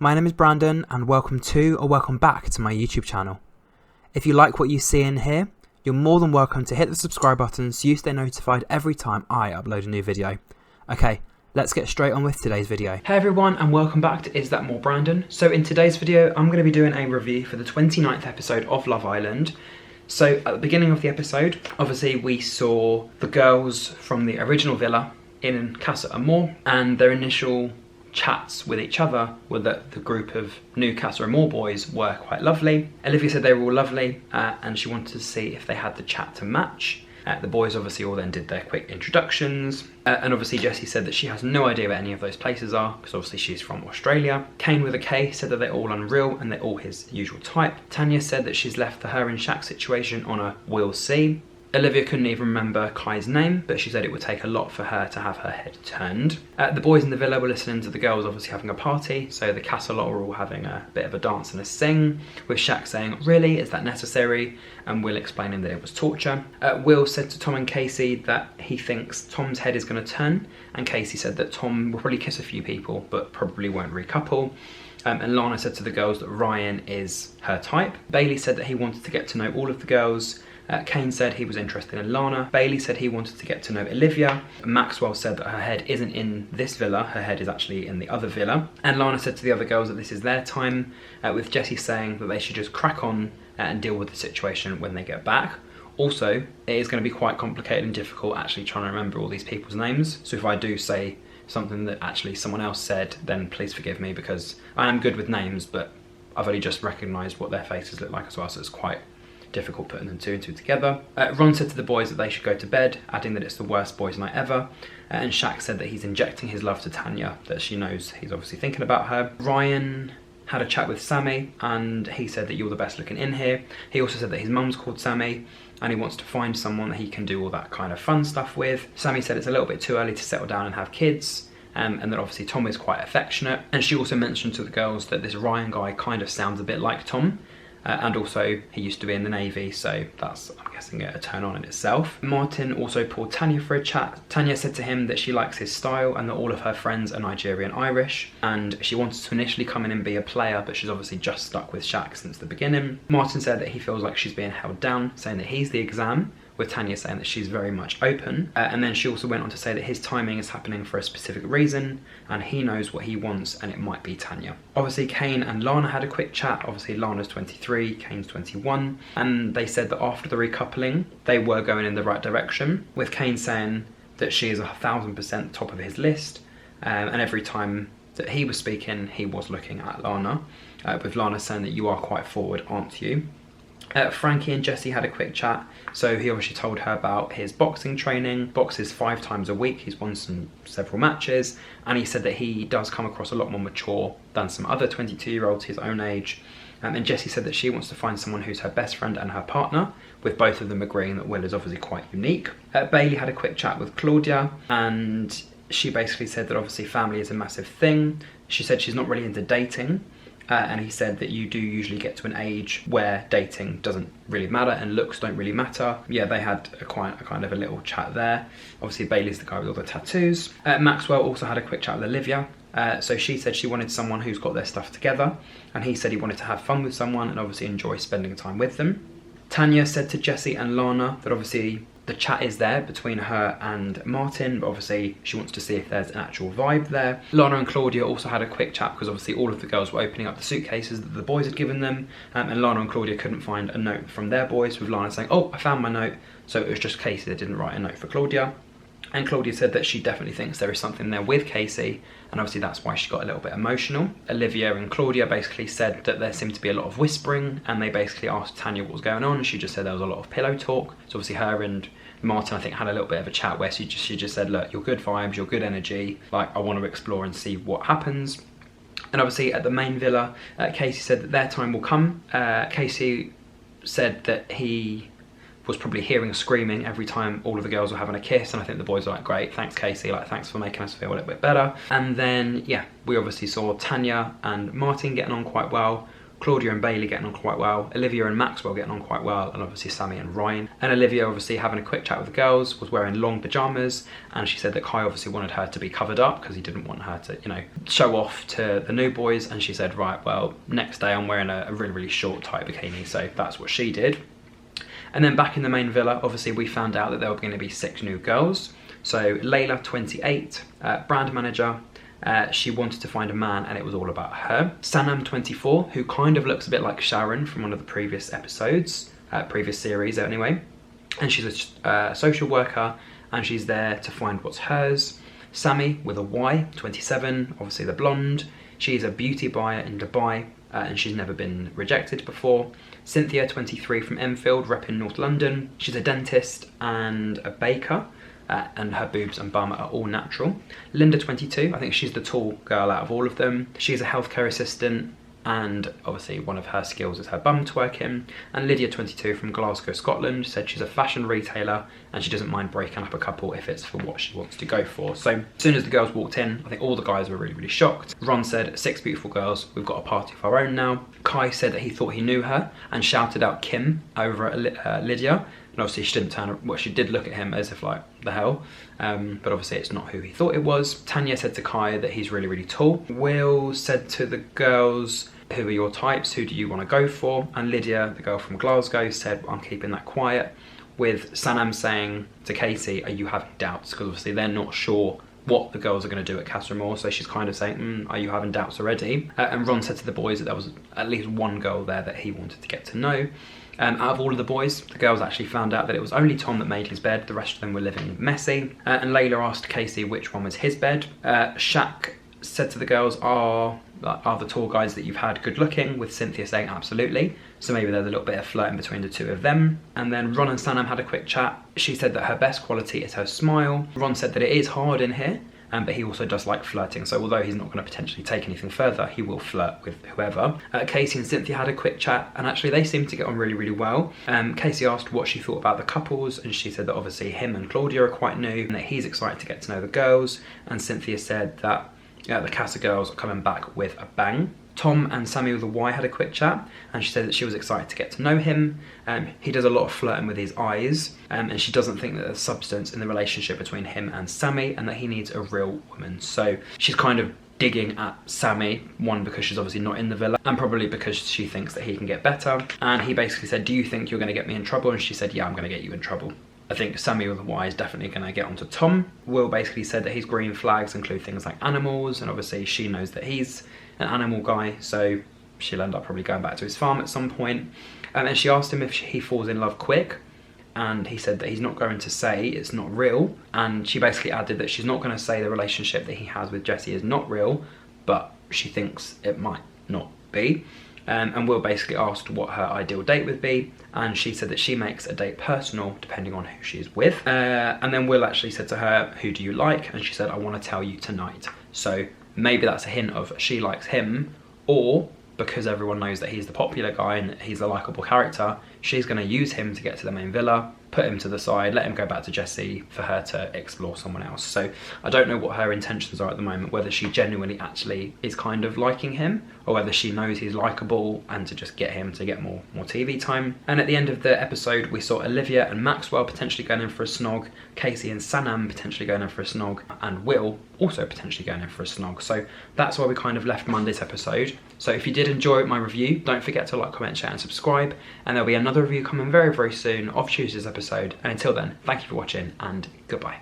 My name is Brandon and welcome to or welcome back to my YouTube channel. If you like what you see in here, you're more than welcome to hit the subscribe button so you stay notified every time I upload a new video. Okay, let's get straight on with today's video. Hey everyone and welcome back to Is That More Brandon. So in today's video, I'm going to be doing a review for the 29th episode of Love Island. So at the beginning of the episode, obviously we saw the girls from the original villa in Casa Amor and their initial chats with each other were that the group of new Casa Amor boys were quite lovely. Olivia said they were all lovely and she wanted to see if they had the chat to match. The boys obviously all then did their quick introductions and obviously Jessie said that she has no idea where any of those places are because obviously she's from Australia. Kane with a K said that they're all unreal and they're all his usual type. Tanya said that she's left the her and Shaq situation on a we'll see. Olivia couldn't even remember Kai's name, but she said it would take a lot for her to have her head turned. The boys in the villa were listening to the girls obviously having a party, so the Casa lot were all having a bit of a dance and a sing, with Shaq saying, "Really, is that necessary?" and Will explaining that it was torture. Will said to Tom and Casey that he thinks Tom's head is going to turn, and Casey said that Tom will probably kiss a few people, but probably won't recouple. And Lana said to the girls that Ryan is her type. Bailey said that he wanted to get to know all of the girls. Kane said he was interested in Lana. Bailey said he wanted to get to know Olivia. Maxwell said that her head isn't in this villa, her head is actually in the other villa. And Lana said to the other girls that this is their time, with Jessie saying that they should just crack on and deal with the situation when they get back. Also, it is going to be quite complicated and difficult actually trying to remember all these people's names. So if I do say something that actually someone else said, then please forgive me because I am good with names, but I've only just recognised what their faces look like as well, so it's quite difficult putting them two and two together. Ron said to the boys that they should go to bed, adding that it's the worst boys' night ever. And Shaq said that he's injecting his love to Tanya, that she knows he's obviously thinking about her. Ryan had a chat with Sammy and he said that you're the best looking in here. He also said that his mum's called Sammy and he wants to find someone that he can do all that kind of fun stuff with. Sammy said it's a little bit too early to settle down and have kids. And that obviously Tom is quite affectionate. And she also mentioned to the girls that this Ryan guy kind of sounds a bit like Tom. And also he used to be in the Navy, so that's, I'm guessing, a turn on in itself. Martin also pulled Tanya for a chat. Tanya said to him that she likes his style and that all of her friends are Nigerian Irish, and she wanted to initially come in and be a player, but she's obviously just stuck with Shaq since the beginning. Martin said that he feels like she's being held down, saying that he's the exam, with Tanya saying that she's very much open. And then she also went on to say that his timing is happening for a specific reason and he knows what he wants and it might be Tanya. Obviously Kane and Lana had a quick chat. Obviously Lana's 23, Kane's 21, and they said that after the recoupling they were going in the right direction, with Kane saying that she is 1000% top of his list, and every time that he was speaking he was looking at Lana, with Lana saying that you are quite forward, aren't you? Frankie and Jessie had a quick chat, so he obviously told her about his boxing training. Boxes 5 times a week, he's won several matches, and he said that he does come across a lot more mature than some other 22-year-olds his own age. And Jessie said that she wants to find someone who's her best friend and her partner, with both of them agreeing that Will is obviously quite unique. Bailey had a quick chat with Claudia, and she basically said that obviously family is a massive thing. She said she's not really into dating. And he said that you do usually get to an age where dating doesn't really matter and looks don't really matter. Yeah, they had a kind of a little chat there. Obviously Bailey's the guy with all the tattoos. Maxwell also had a quick chat with Olivia. So she said she wanted someone who's got their stuff together, and he said he wanted to have fun with someone and obviously enjoy spending time with them. Tanya said to Jessie and Lana that obviously the chat is there between her and Martin, but obviously she wants to see if there's an actual vibe there. Lana and Claudia also had a quick chat because obviously all of the girls were opening up the suitcases that the boys had given them, and Lana and Claudia couldn't find a note from their boys, with Lana saying, "Oh, I found my note," so it was just Casey that didn't write a note for Claudia. And Claudia said that she definitely thinks there is something there with Casey, and obviously that's why she got a little bit emotional. Olivia and Claudia basically said that there seemed to be a lot of whispering, and they basically asked Tanya what was going on, and she just said there was a lot of pillow talk. So obviously her and Martin, I think, had a little bit of a chat where she just said, "Look, you're good vibes, you're good energy, like I want to explore and see what happens." And obviously at the main villa, Casey said that their time will come. Casey said that he was probably hearing screaming every time all of the girls were having a kiss, and I think the boys were like, "Great, thanks Casey, like thanks for making us feel a little bit better." And then yeah, we obviously saw Tanya and Martin getting on quite well. Claudia and Bailey getting on quite well, Olivia and Maxwell getting on quite well, and obviously Sammy and Ryan. And Olivia obviously having a quick chat with the girls, was wearing long pyjamas, and she said that Kai obviously wanted her to be covered up because he didn't want her to, you know, show off to the new boys, and she said, right, well, next day I'm wearing a really, really short tight bikini, so that's what she did. And then back in the main villa, obviously we found out that there were going to be 6 new girls. So Layla, 28, brand manager, she wanted to find a man and it was all about her. Sanam, 24, who kind of looks a bit like Sharon from one of the previous episodes, previous series anyway. And she's a social worker and she's there to find what's hers. Sammy, with a Y, 27, obviously the blonde. She's a beauty buyer in Dubai and she's never been rejected before. Cynthia, 23, from Enfield, repping North London. She's a dentist and a baker. And her boobs and bum are all natural. Linda, 22, I think she's the tall girl out of all of them. She's a healthcare assistant and obviously one of her skills is her bum twerking. And Lydia, 22, from Glasgow, Scotland, said she's a fashion retailer and she doesn't mind breaking up a couple if it's for what she wants to go for. So as soon as the girls walked in, I think all the guys were really, really shocked. Ron said, 6 beautiful girls, we've got a party of our own now. Kai said that he thought he knew her and shouted out Kim over at Lydia. And obviously she didn't turn, well, she did look at him as if like, the hell. But obviously it's not who he thought it was. Tanya said to Kai that he's really, really tall. Will said to the girls, who are your types? Who do you want to go for? And Lydia, the girl from Glasgow, said, I'm keeping that quiet. With Sanam saying to Casey, are you having doubts? Because obviously they're not sure what the girls are going to do at Casa Amor, so she's kind of saying, are you having doubts already? And Ron said to the boys that there was at least one girl there that he wanted to get to know. Out of all of the boys, the girls actually found out that it was only Tom that made his bed, the rest of them were living messy. And Layla asked Casey which one was his bed. Shaq said to the girls, are the tall guys that you've had good looking? With Cynthia saying absolutely. So maybe there's a little bit of flirting between the two of them. And then Ron and Sanam had a quick chat. She said that her best quality is her smile. Ron said that it is hard in here, but he also does like flirting. So although he's not going to potentially take anything further, he will flirt with whoever. Casey and Cynthia had a quick chat and actually they seemed to get on really, really well. Casey asked what she thought about the couples and she said that obviously him and Claudia are quite new and that he's excited to get to know the girls. And Cynthia said that the Casa girls are coming back with a bang. Tom and Sammy with a Y had a quick chat and she said that she was excited to get to know him. He does a lot of flirting with his eyes and she doesn't think that there's substance in the relationship between him and Sammy and that he needs a real woman. So she's kind of digging at Sammy, one because she's obviously not in the villa and probably because she thinks that he can get better. And he basically said, do you think you're going to get me in trouble? And she said, yeah, I'm going to get you in trouble. I think Sammy with a Y is definitely going to get onto Tom. Will basically said that his green flags include things like animals and obviously she knows that he's an animal guy, so she'll end up probably going back to his farm at some point. And then she asked him if he falls in love quick and he said that he's not going to say it's not real. And she basically added that she's not going to say the relationship that he has with Jessie is not real, but she thinks it might not be. And Will basically asked what her ideal date would be and she said that she makes a date personal depending on who she's with. And then Will actually said to her, who do you like? And she said, I want to tell you tonight. So maybe that's a hint of she likes him, or because everyone knows that he's the popular guy and he's a likeable character, she's going to use him to get to the main villa, put him to the side, let him go back to Jessie for her to explore someone else. So I don't know what her intentions are at the moment, whether she genuinely actually is kind of liking him or whether she knows he's likeable and to just get him to get more TV time. And at the end of the episode, we saw Olivia and Maxwell potentially going in for a snog, Casey and Sanam potentially going in for a snog, and Will also potentially going in for a snog. So that's why we kind of left Monday's episode. So if you did enjoy my review, don't forget to like, comment, share and subscribe. And there'll be another review coming very, very soon of Tuesday's episode. And until then, thank you for watching and goodbye.